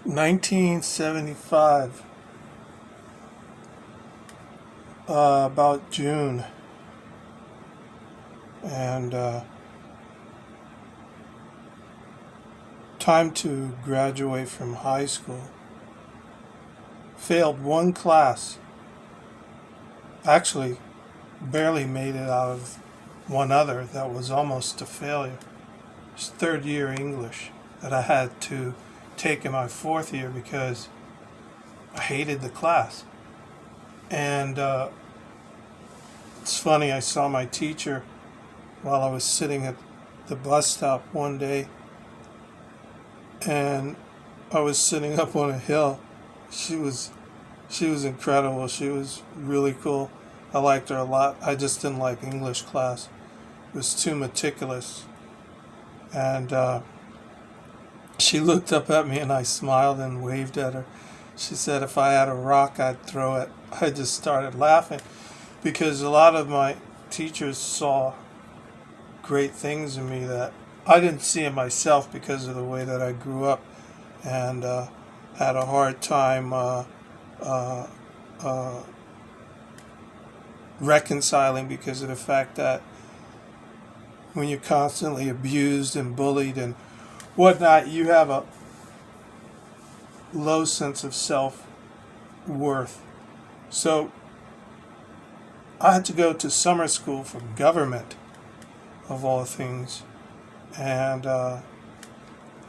1975, about June, and time to graduate from high school. Failed one class. Actually, barely made it out of one other that was almost a failure. It's third year English that I had to take in my fourth year because I hated the class. And it's funny, I saw my teacher while I was sitting at the bus stop one day, and I was sitting up on a hill. She was incredible. She was really cool. I liked her a lot. I just didn't like English class. It was too meticulous. And she looked up at me and I smiled and waved at her. She said if I had a rock, I'd throw it. I just started laughing because a lot of my teachers saw great things in me that I didn't see in myself because of the way that I grew up, and had a hard time reconciling because of the fact that when you're constantly abused and bullied and whatnot, you have a low sense of self-worth. So I had to go to summer school for government, of all things, and I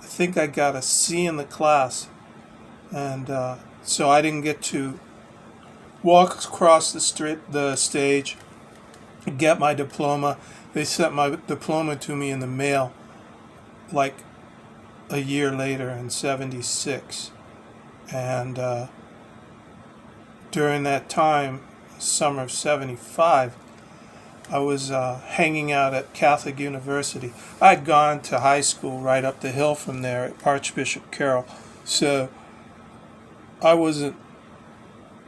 think I got a C in the class, and so I didn't get to walk across the stage, get my diploma. They sent my diploma to me in the mail like a year later in '76. And during that time, summer of '75, I was hanging out at Catholic University. I'd gone to high school right up the hill from there at Archbishop Carroll, so I wasn't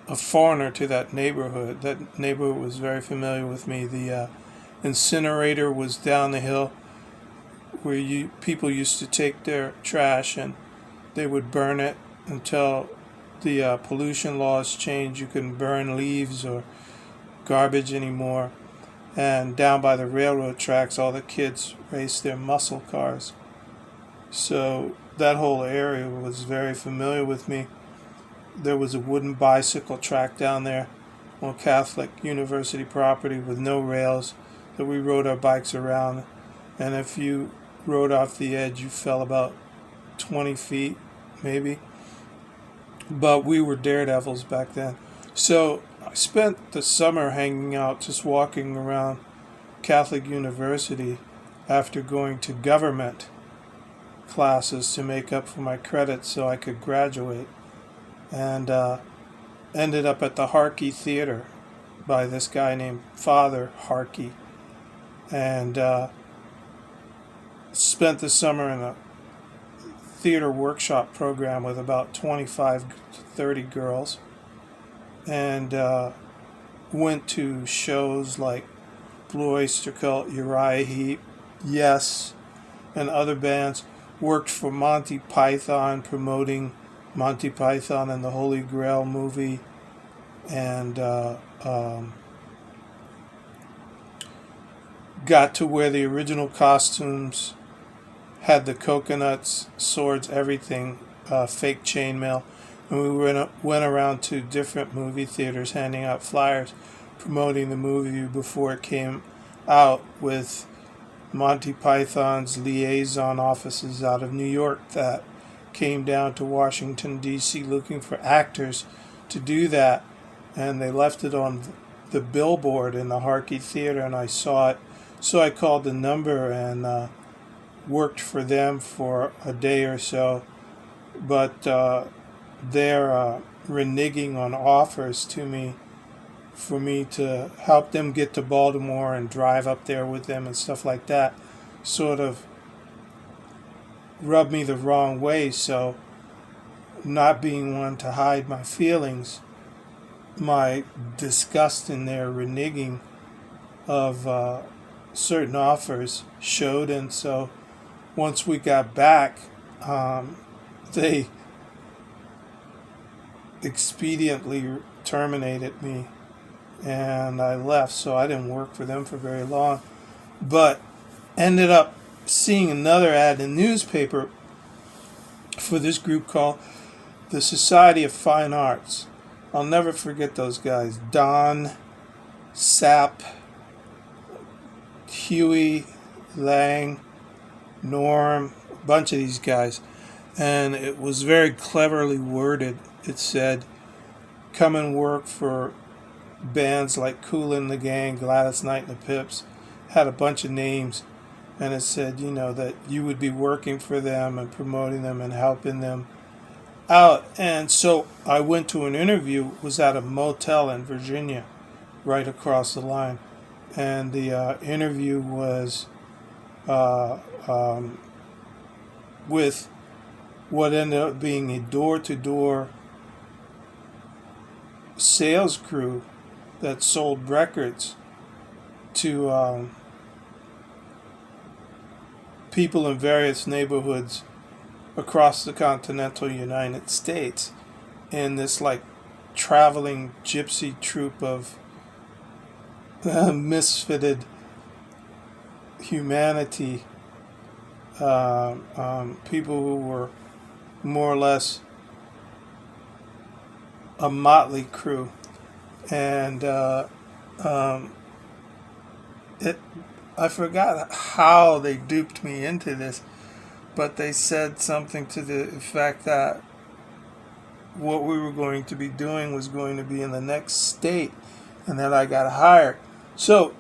a foreigner to that neighborhood. That neighborhood was very familiar with me. The incinerator was down the hill where people used to take their trash and they would burn it until the pollution laws changed. You couldn't burn leaves or garbage anymore. And down by the railroad tracks, all the kids raced their muscle cars. So that whole area was very familiar with me. There was a wooden bicycle track down there on Catholic University property with no rails that we rode our bikes around. And if you rode off the edge, you fell about 20 feet, maybe. But we were daredevils back then. So I spent the summer hanging out, just walking around Catholic University after going to government classes to make up for my credits so I could graduate. And ended up at the Harkey Theater by this guy named Father Harkey. And spent the summer in a theater workshop program with about 25 to 30 girls. And went to shows like Blue Oyster Cult, Uriah Heep, Yes, and other bands. Worked for Monty Python, promoting Monty Python and the Holy Grail movie, and got to wear the original costumes, had the coconuts, swords, everything, fake chainmail. And we went around to different movie theaters handing out flyers promoting the movie before it came out, with Monty Python's liaison offices out of New York that came down to Washington, D.C. looking for actors to do that. And they left it on the billboard in the Harkey Theater, and I saw it. So I called the number and worked for them for a day or so. But they're reneging on offers to me for me to help them get to Baltimore and drive up there with them and stuff like that. Sort of rubbed me the wrong way. So, not being one to hide my feelings, my disgust in their reneging of certain offers showed. And so once we got back, they expediently terminated me, and I left, so I didn't work for them for very long. But ended up seeing another ad in the newspaper for this group called the Society of Fine Arts. I'll never forget those guys. Don, Sapp, Huey, Lang, Norm, a bunch of these guys. And it was very cleverly worded. It said, come and work for bands like Kool and the Gang, Gladys Knight and the Pips. Had a bunch of names. And it said, that you would be working for them and promoting them and helping them out. And so I went to an interview, was at a motel in Virginia, right across the line. And the interview was with what ended up being a door-to-door sales crew that sold records to people in various neighborhoods across the continental United States, in this like traveling gypsy troupe of misfitted humanity, people who were more or less a motley crew. And I forgot how they duped me into this, but they said something to the effect that what we were going to be doing was going to be in the next state, and that I got hired. So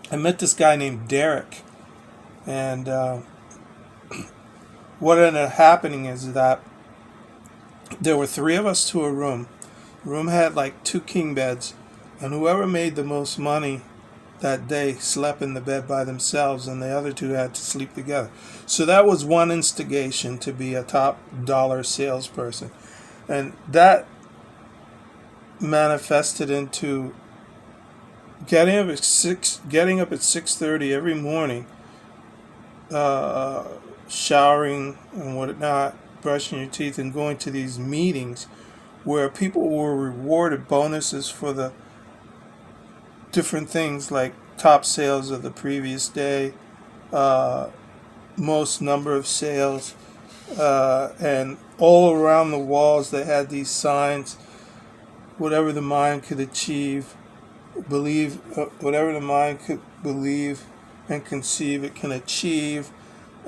I met this guy named Derek, and what ended up happening is that there were 3 of us to a room. The room had like 2 king beds, and whoever made the most money that day slept in the bed by themselves, and the other 2 had to sleep together. So that was one instigation to be a top dollar salesperson. And that manifested into getting up at 6:30 every morning, showering and whatnot, brushing your teeth, and going to these meetings where people were rewarded bonuses for the different things like top sales of the previous day, most number of sales, and all around the walls they had these signs: whatever the mind could achieve, whatever the mind could believe and conceive, it can achieve,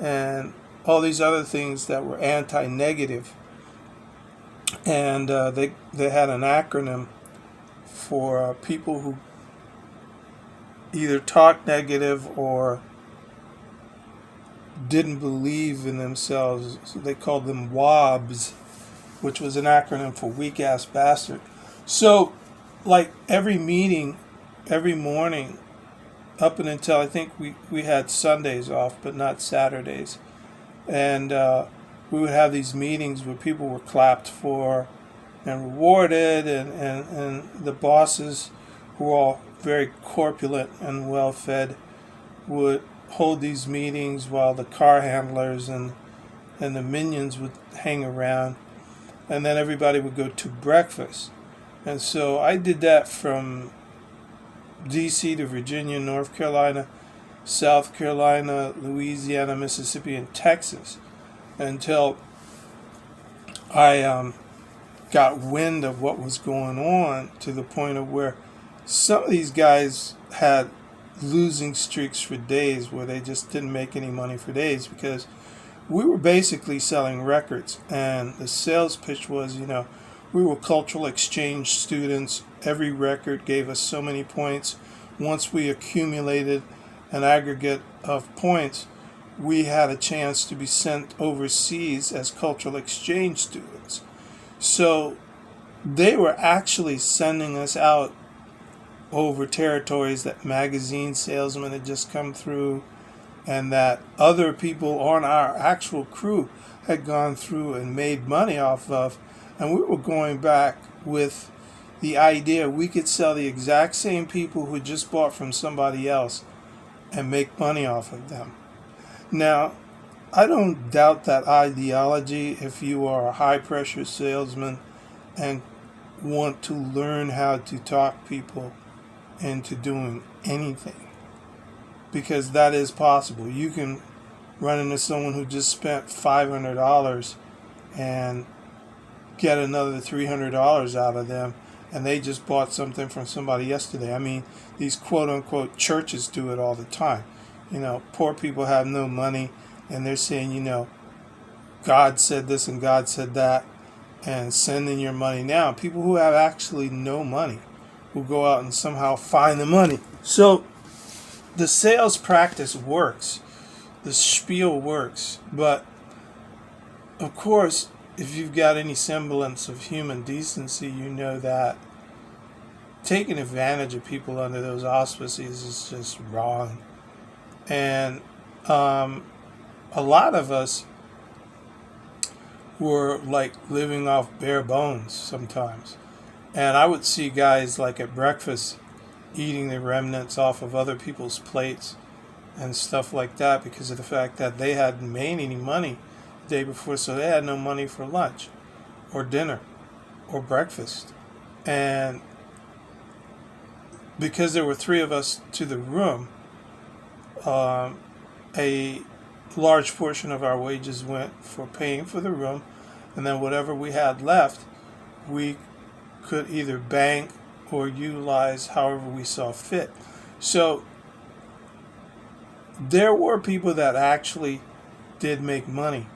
and all these other things that were anti-negative. And they had an acronym for people who either talked negative or didn't believe in themselves. So they called them WABs, which was an acronym for weak ass bastard. So like every meeting, every morning, up and until I think we had Sundays off, but not Saturdays. And we would have these meetings where people were clapped for and rewarded, and the bosses, who were all very corpulent and well fed, would hold these meetings while the car handlers and the minions would hang around, and then everybody would go to breakfast. And so I did that from DC to Virginia, North Carolina, South Carolina, Louisiana, Mississippi, and Texas, until I got wind of what was going on, to the point of where some of these guys had losing streaks for days, where they just didn't make any money for days, because we were basically selling records. And the sales pitch was, we were cultural exchange students. Every record gave us so many points. Once we accumulated an aggregate of points, we had a chance to be sent overseas as cultural exchange students. So they were actually sending us out over territories that magazine salesmen had just come through, and that other people on our actual crew had gone through and made money off of. And we were going back with the idea we could sell the exact same people who just bought from somebody else and make money off of them. Now, I don't doubt that ideology if you are a high pressure salesman and want to learn how to talk people into doing anything, because that is possible. You can run into someone who just spent $500 and get another $300 out of them, and they just bought something from somebody yesterday. I mean, these quote unquote churches do it all the time. Poor people have no money, and they're saying, God said this and God said that, and send in your money now. People who have actually no money will go out and somehow find the money. So the sales practice works. The spiel works. But of course, if you've got any semblance of human decency, you know that taking advantage of people under those auspices is just wrong. And a lot of us were like living off bare bones sometimes. And I would see guys like at breakfast eating the remnants off of other people's plates and stuff like that because of the fact that they hadn't made any money the day before, so they had no money for lunch or dinner or breakfast. And because there were 3 of us to the room, a large portion of our wages went for paying for the room, and then whatever we had left, we could either bank or utilize however we saw fit. So there were people that actually did make money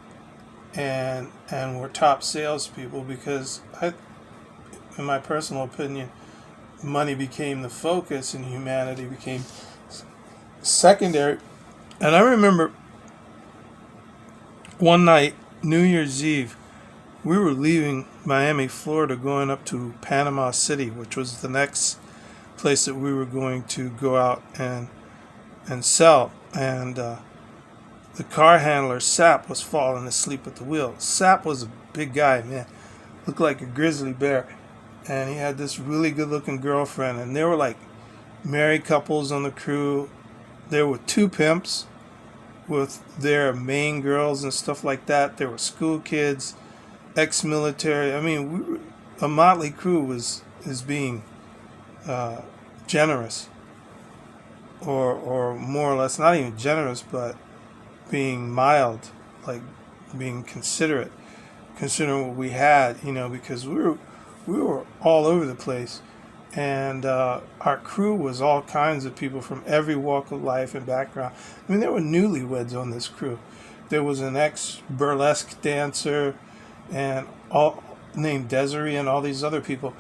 and were top salespeople because, in my personal opinion, money became the focus and humanity became secondary. And I remember one night, New Year's Eve, we were leaving Miami, Florida, going up to Panama City, which was the next place that we were going to go out and sell. And the car handler, Sap, was falling asleep at the wheel. Sap was a big guy, man. Looked like a grizzly bear. And he had this really good-looking girlfriend. And there were like married couples on the crew. There were 2 pimps with their main girls and stuff like that. There were school kids, ex-military. I mean, a motley crew is being generous, or more or less not even generous, but being mild, like being considerate, considering what we had, because we were all over the place. And our crew was all kinds of people from every walk of life and background. I mean, there were newlyweds on this crew. There was an ex-burlesque dancer and all named Desiree and all these other people.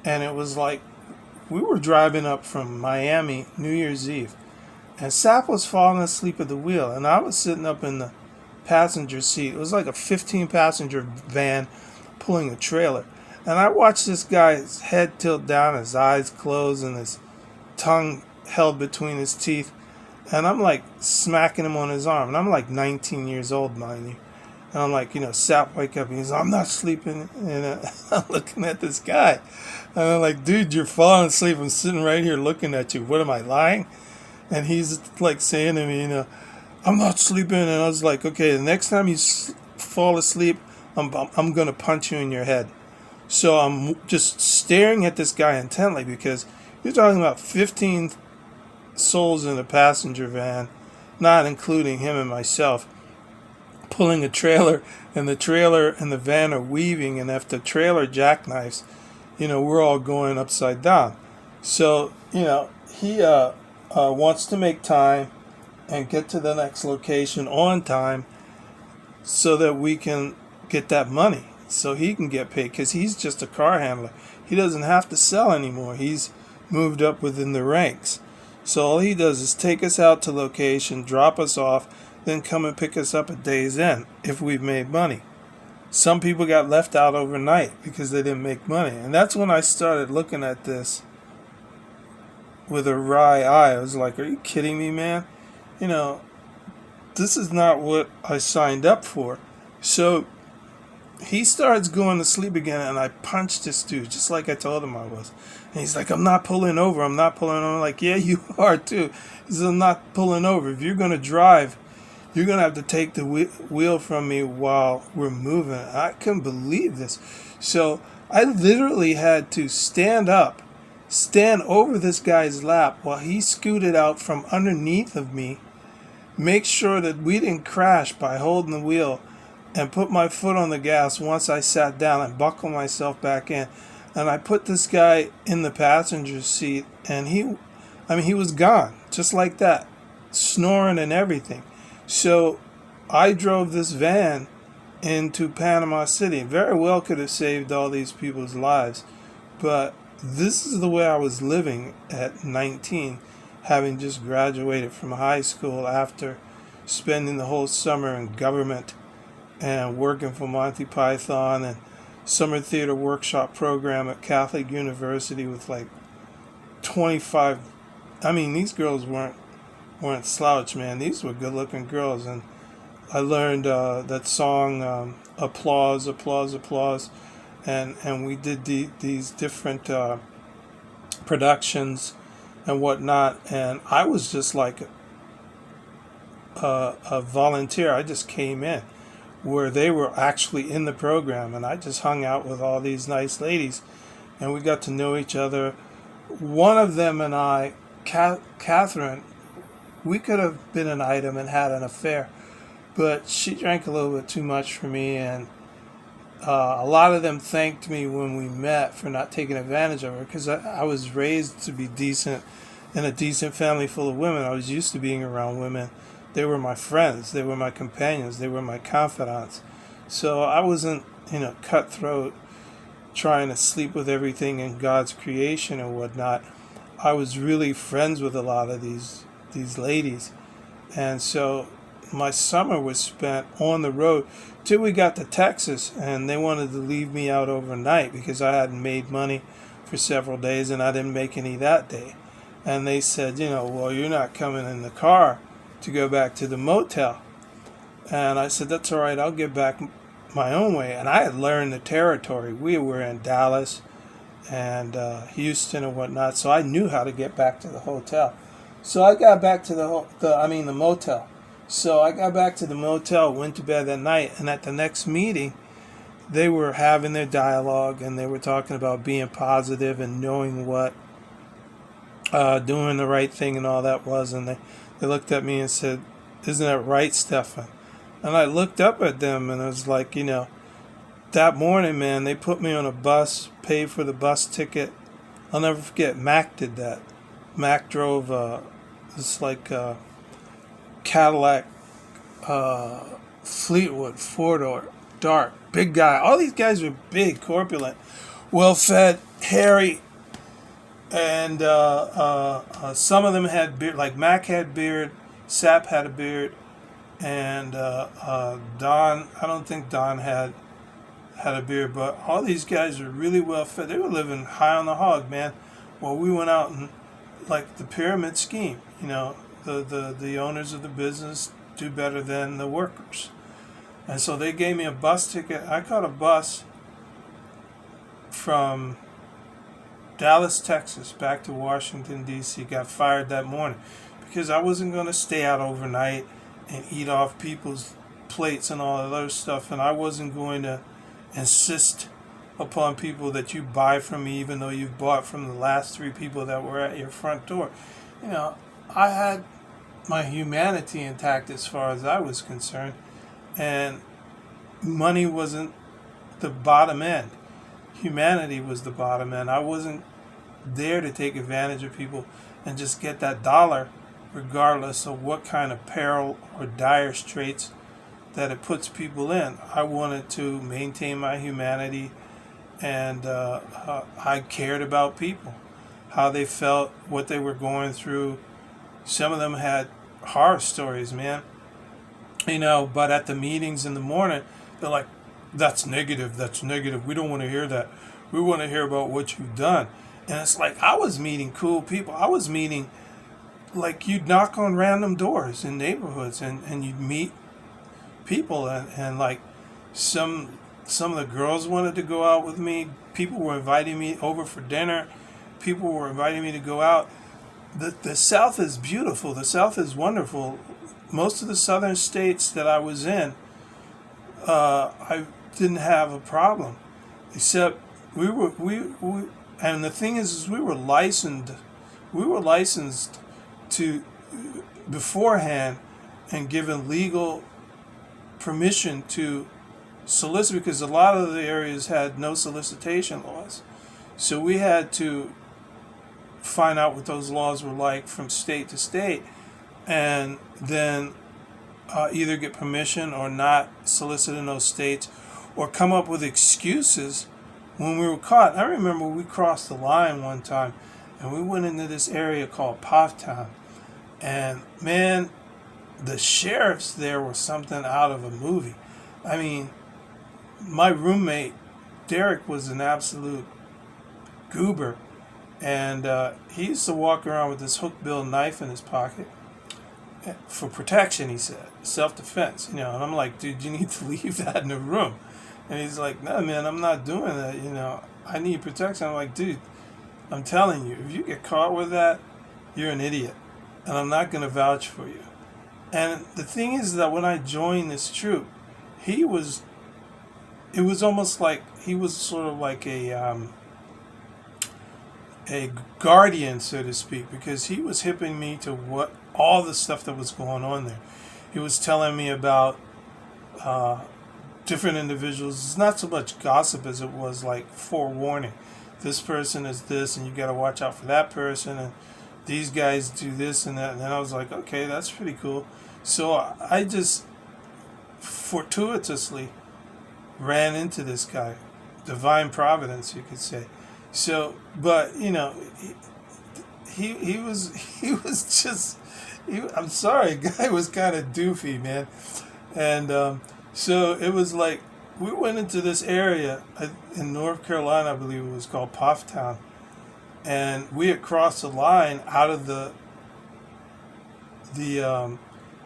And it was like we were driving up from Miami New Year's Eve. And Sap was falling asleep at the wheel. And I was sitting up in the passenger seat. It was like a 15-passenger van pulling a trailer. And I watched this guy's head tilt down, his eyes closed, and his tongue held between his teeth. And I'm like smacking him on his arm. And I'm like 19 years old, mind you. And I'm like, Sap, wake up. And he's like, I'm not sleeping. And I'm looking at this guy. And I'm like, dude, you're falling asleep. I'm sitting right here looking at you. What, am I lying? And he's like saying to me, I'm not sleeping. And I was like, okay, the next time you fall asleep, I'm going to punch you in your head. So I'm just staring at this guy intently because you're talking about 15 souls in a passenger van, not including him and myself, pulling a trailer, and the trailer and the van are weaving, and if the trailer jackknifes, we're all going upside down. So, he wants to make time and get to the next location on time so that we can get that money. So he can get paid because he's just a car handler. He doesn't have to sell anymore. He's moved up within the ranks. So all he does is take us out to location, drop us off, then come and pick us up at day's end if we've made money. Some people got left out overnight because they didn't make money. And that's when I started looking at this with a wry eye. I was like, are you kidding me, man? This is not what I signed up for. So he starts going to sleep again, and I punched this dude, just like I told him I was. And he's like, I'm not pulling over. I'm like, yeah, you are too. He says, I'm not pulling over. If you're going to drive, you're going to have to take the wheel from me while we're moving. I couldn't believe this. So I literally had to stand up, stand over this guy's lap while he scooted out from underneath of me, make sure that we didn't crash by holding the wheel, and put my foot on the gas once I sat down and buckled myself back in. And I put this guy in the passenger seat, and he was gone, just like that, snoring and everything. So I drove this van into Panama City. Very well could have saved all these people's lives, but this is the way I was living at 19, having just graduated from high school after spending the whole summer in government and working for Monty Python and summer theater workshop program at Catholic University with like 25. These girls weren't slouch, man. These were good-looking girls, and I learned that song, Applause, Applause, Applause, and we did these different productions and whatnot, and I was just like a volunteer. I just came in where they were actually in the program, and I just hung out with all these nice ladies, and we got to know each other. One of them and I, Catherine, we could have been an item and had an affair, but she drank a little bit too much for me, and a lot of them thanked me when we met for not taking advantage of her, because I was raised to be decent in a decent family full of women. I was used to being around women. They were my friends. They were my companions. They were my confidants. So I wasn't, cutthroat, trying to sleep with everything in God's creation and whatnot. I was really friends with a lot of these ladies. And so my summer was spent on the road till we got to Texas, and they wanted to leave me out overnight because I hadn't made money for several days, and I didn't make any that day. And they said, well, you're not coming in the car to go back to the motel. And I said, that's all right, I'll get back my own way. And I had learned the territory. We were in Dallas and Houston and whatnot, so I knew how to get back to the hotel. So I got back to the motel. So I got back to the motel, went to bed that night, and at the next meeting, they were having their dialogue, and they were talking about being positive and knowing what doing the right thing and all that was. And they looked at me and said, isn't that right, Stefan? And I looked up at them, and I was like, that morning, man, they put me on a bus, paid for the bus ticket. I'll never forget, Mac did that. Mac drove this Cadillac Fleetwood four-door, dark, big guy. All these guys were big, corpulent, well-fed, hairy, and some of them had beard. Like Mac had beard, Sap had a beard, and Don. I don't think Don had a beard, but all these guys were really well-fed. They were living high on the hog, man. Well, we went out and like the pyramid scheme, the owners of the business do better than the workers. And so they gave me a bus ticket. I caught a bus from Dallas, Texas, back to Washington, D.C. Got fired that morning because I wasn't going to stay out overnight and eat off people's plates and all that other stuff. And I wasn't going to insist upon people that you buy from me even though you've bought from the last 3 people that were at your front door. I had my humanity intact as far as I was concerned, and money wasn't the bottom end. Humanity was the bottom end. I wasn't there to take advantage of people and just get that dollar regardless of what kind of peril or dire straits that it puts people in. I wanted to maintain my humanity, and I cared about people, how they felt, what they were going through. Some of them had horror stories, man. But at the meetings in the morning, they're like, that's negative. We don't want to hear that. We want to hear about what you've done. And it's like, I was meeting cool people. I was meeting, like, you'd knock on random doors in neighborhoods and you'd meet people. And like, some of the girls wanted to go out with me. People were inviting me over for dinner. People were inviting me to go out. The South is beautiful. The South is wonderful. most of the southern states that I was in, I didn't have a problem, except we and the thing is we were licensed. We were licensed to beforehand and given legal permission to solicit, because a lot of the areas had no solicitation laws. So we had to find out what those laws were like from state to state, and then either get permission or not solicit in those states, or come up with excuses when we were caught. I remember we crossed the line one time and we went into this area called Town, and man, the sheriffs there were something out of a movie. I mean, my roommate Derek was an absolute goober, and he used to walk around with this hook-bill knife in his pocket for protection, he said, self-defense, And I'm like, dude, you need to leave that in the room. And he's like, no, man, I'm not doing that, I need protection. I'm like, dude, I'm telling you, if you get caught with that, you're an idiot, and I'm not going to vouch for you. And the thing is that when I joined this troop, it was almost like he was sort of like a guardian, so to speak, because he was hipping me to all the stuff that was going on there. He was telling me about different individuals. It's not so much gossip as it was like forewarning. This person is this, and you got to watch out for that person, and these guys do this and that. And then I was like, okay, that's pretty cool. So I just fortuitously ran into this guy, divine providence, you could say. So, but he was just, I'm sorry, guy was kind of doofy, man. And so it was like we went into this area in North Carolina, I believe it was called Town, and we had crossed the line out of the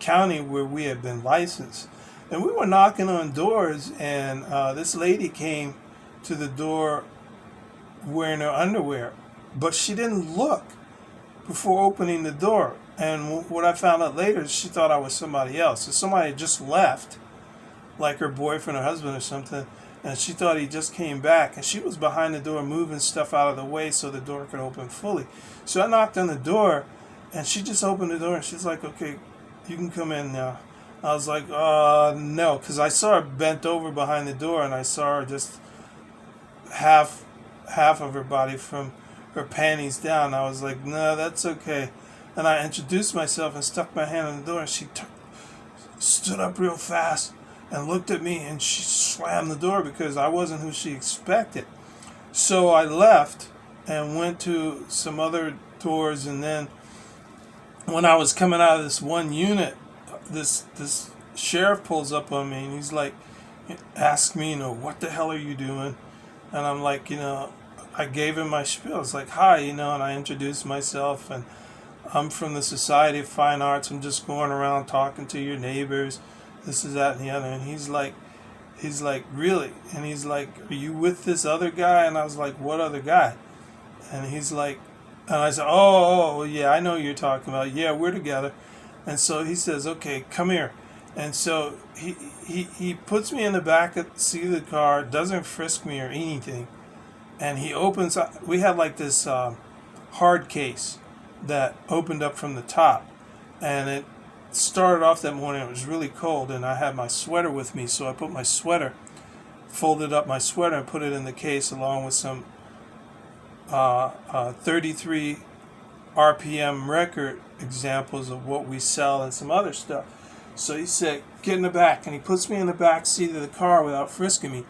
county where we had been licensed, and we were knocking on doors, and this lady came to the door wearing her underwear, but she didn't look before opening the door. And what I found out later is she thought I was somebody else. So somebody had just left, like her boyfriend or husband or something, and she thought he just came back, and she was behind the door moving stuff out of the way so the door could open fully. So I knocked on the door, and she just opened the door, and she's like, okay, you can come in now. I was like, no, because I saw her bent over behind the door, and I saw her just half of her body from her panties down. I was like, no, that's okay. And I introduced myself and stuck my hand on the door, and she stood up real fast and looked at me, and she slammed the door because I wasn't who she expected. So I left and went to some other doors, and then when I was coming out of this one unit, this sheriff pulls up on me, and he's like, asks me, what the hell are you doing? And I'm like, I gave him my spiel. I was like, hi, and I introduced myself, and I'm from the Society of Fine Arts. I'm just going around talking to your neighbors. This is that and the other. And he's like, really? And he's like, are you with this other guy? And I was like, what other guy? And he's like, and I said, oh, yeah, I know who you're talking about. Yeah, we're together. And so he says, okay, come here. And so he puts me in the back of the seat of the car, doesn't frisk me or anything. And he opens up, we had like this hard case that opened up from the top. And it started off that morning, it was really cold, and I had my sweater with me. So I put my sweater, folded up my sweater and put it in the case along with some 33 RPM record examples of what we sell and some other stuff. So he said, get in the back, and he puts me in the back seat of the car without frisking me,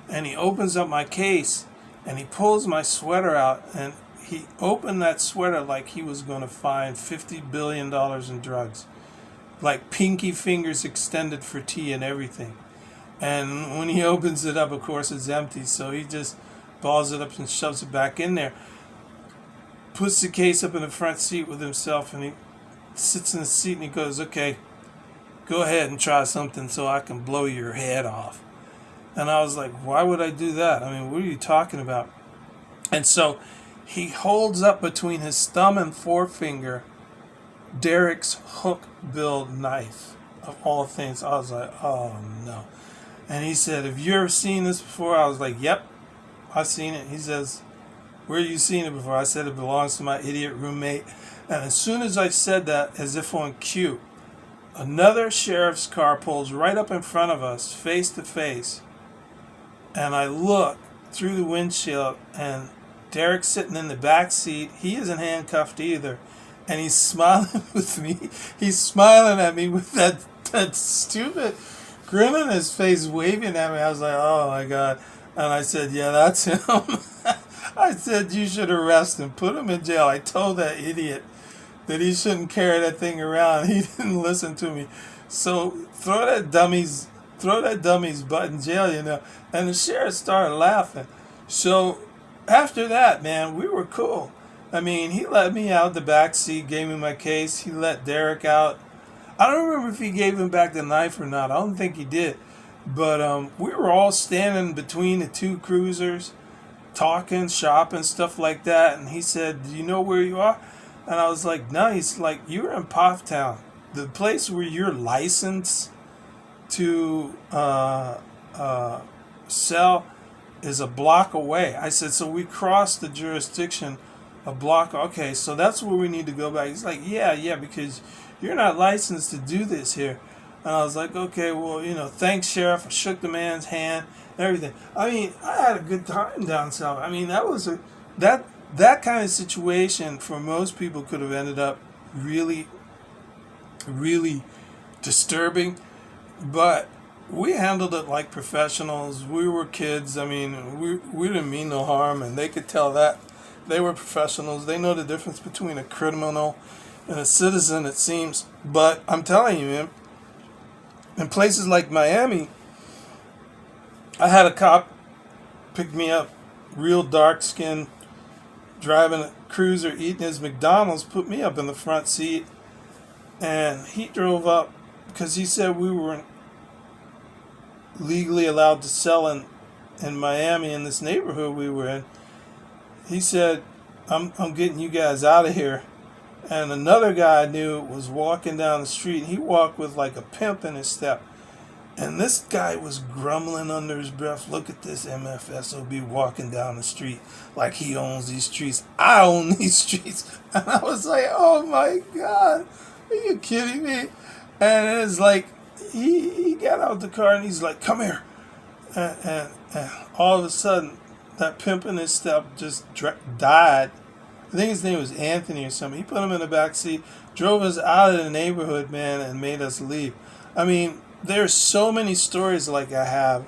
and he opens up my case and he pulls my sweater out, and he opened that sweater like he was going to find $50 billion in drugs, like pinky fingers extended for tea and everything. And when he opens it up, of course it's empty, so he just balls it up and shoves it back in there, puts the case up in the front seat with himself, and he sits in the seat and he goes, okay, go ahead and try something so I can blow your head off. And I was like, why would I do that? I mean, what are you talking about? And so he holds up between his thumb and forefinger Derek's hook bill knife, of all things. I was like, oh no. And he said, have you ever seen this before? I was like, yep, I've seen it. He says, where have you seen it before? I said, it belongs to my idiot roommate. And as soon as I said that, as if on cue, another sheriff's car pulls right up in front of us, face to face. And I look through the windshield, and Derek's sitting in the back seat. He isn't handcuffed either. And he's smiling with me. He's smiling at me with that stupid grin on his face, waving at me. I was like, oh my God. And I said, yeah, that's him. I said, you should arrest him, put him in jail. I told that idiot that he shouldn't carry that thing around. He didn't listen to me. So throw that dummy's butt in jail, you know. And the sheriff started laughing. So after that, man, we were cool. I mean, he let me out the back seat, gave me my case. He let Derek out. I don't remember if he gave him back the knife or not. I don't think he did. But we were all standing between the two cruisers, talking, shopping, stuff like that. And he said, do you know where you are? And I was like, no. He's like, you're in Pofftown, the place where you're licensed to sell is a block away. I said, so we crossed the jurisdiction a block. Okay, so that's where we need to go back. He's like, yeah, because you're not licensed to do this here. And I was like, okay, well, you know, thanks, Sheriff. I shook the man's hand, everything. I mean, I had a good time down south. I mean, that kind of situation for most people could have ended up really, really disturbing. But we handled it like professionals. We were kids. I mean, we didn't mean no harm, and they could tell that. They were professionals. They know the difference between a criminal and a citizen, it seems. But I'm telling you, man, in places like Miami, I had a cop pick me up, real dark skinned, driving a cruiser, eating his McDonald's, put me up in the front seat, and he drove up because he said we weren't legally allowed to sell in Miami, in this neighborhood we were in. He said, I'm getting you guys out of here. And another guy I knew was walking down the street. He walked with like a pimp in his step. And this guy was grumbling under his breath, look at this MFSOB walking down the street like he owns these streets. I own these streets. And I was like, oh my God, are you kidding me? And it's like, he got out the car and he's like, come here. And all of a sudden, that pimp in his step just died. I think his name was Anthony or something. He put him in the back seat, drove us out of the neighborhood, man, and made us leave. I mean, there's so many stories like I have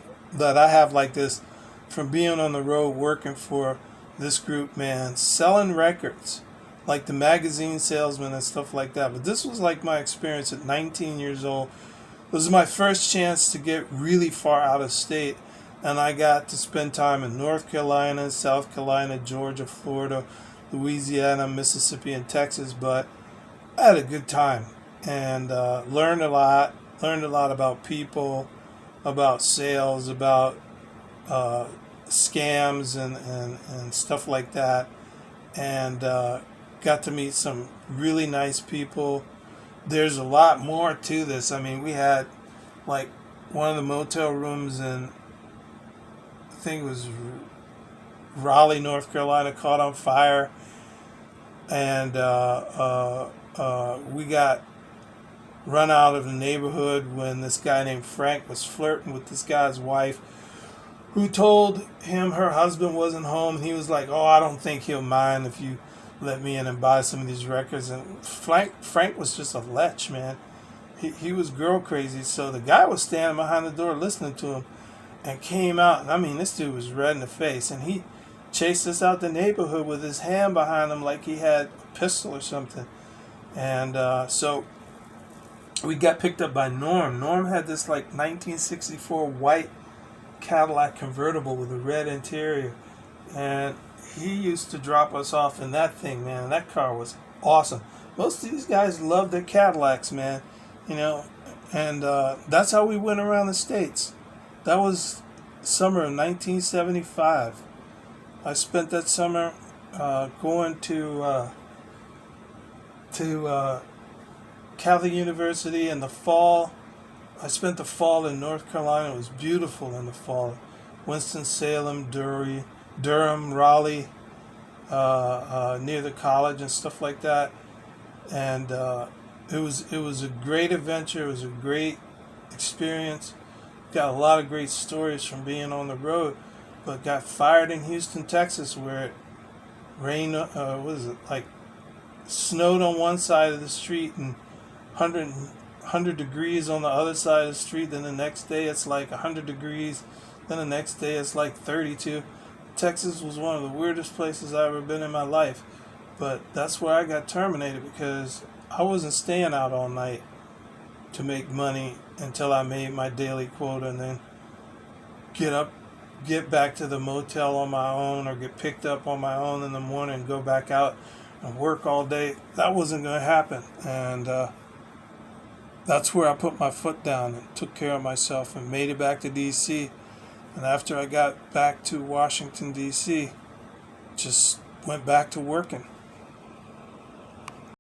like this from being on the road working for this group, man, selling records, like the magazine salesman and stuff like that. But this was like my experience at 19 years old. It was my first chance to get really far out of state, and I got to spend time in North Carolina, South Carolina, Georgia, Florida, Louisiana, Mississippi, and Texas. But I had a good time and learned a lot about people, about sales, about scams and stuff like that, and got to meet some really nice people. There's a lot more to this. I mean, we had like one of the motel rooms in, I think it was Raleigh, North Carolina, caught on fire, and we got run out of the neighborhood when this guy named Frank was flirting with this guy's wife, who told him her husband wasn't home, and he was like, oh, I don't think he'll mind if you let me in and buy some of these records. And Frank was just a lech, man. He was girl crazy. So the guy was standing behind the door listening to him, and came out, and I mean, this dude was red in the face, and he chased us out the neighborhood with his hand behind him like he had a pistol or something. And so we got picked up by Norm. Norm had this like 1964 white Cadillac convertible with a red interior, and he used to drop us off in that thing, man. That car was awesome. Most of these guys love their Cadillacs, man, you know, and that's how we went around the States. That was summer of 1975. I spent that summer going to Catholic University in the fall. I spent the fall in North Carolina. It was beautiful in the fall. Winston-Salem, Durham, Raleigh, near the college and stuff like that. And it was a great adventure. It was a great experience. Got a lot of great stories from being on the road, but got fired in Houston, Texas, where it rained. Snowed on one side of the street and 100 degrees on the other side of the street. Then the next day it's like 100 degrees. Then the next day it's like 32. Texas was one of the weirdest places I've ever been in my life. But that's where I got terminated, because I wasn't staying out all night to make money until I made my daily quota, and then get back to the motel on my own, or get picked up on my own in the morning and go back out and work all day. That wasn't going to happen. And that's where I put my foot down and took care of myself and made it back to D.C. And after I got back to Washington, D.C., just went back to working.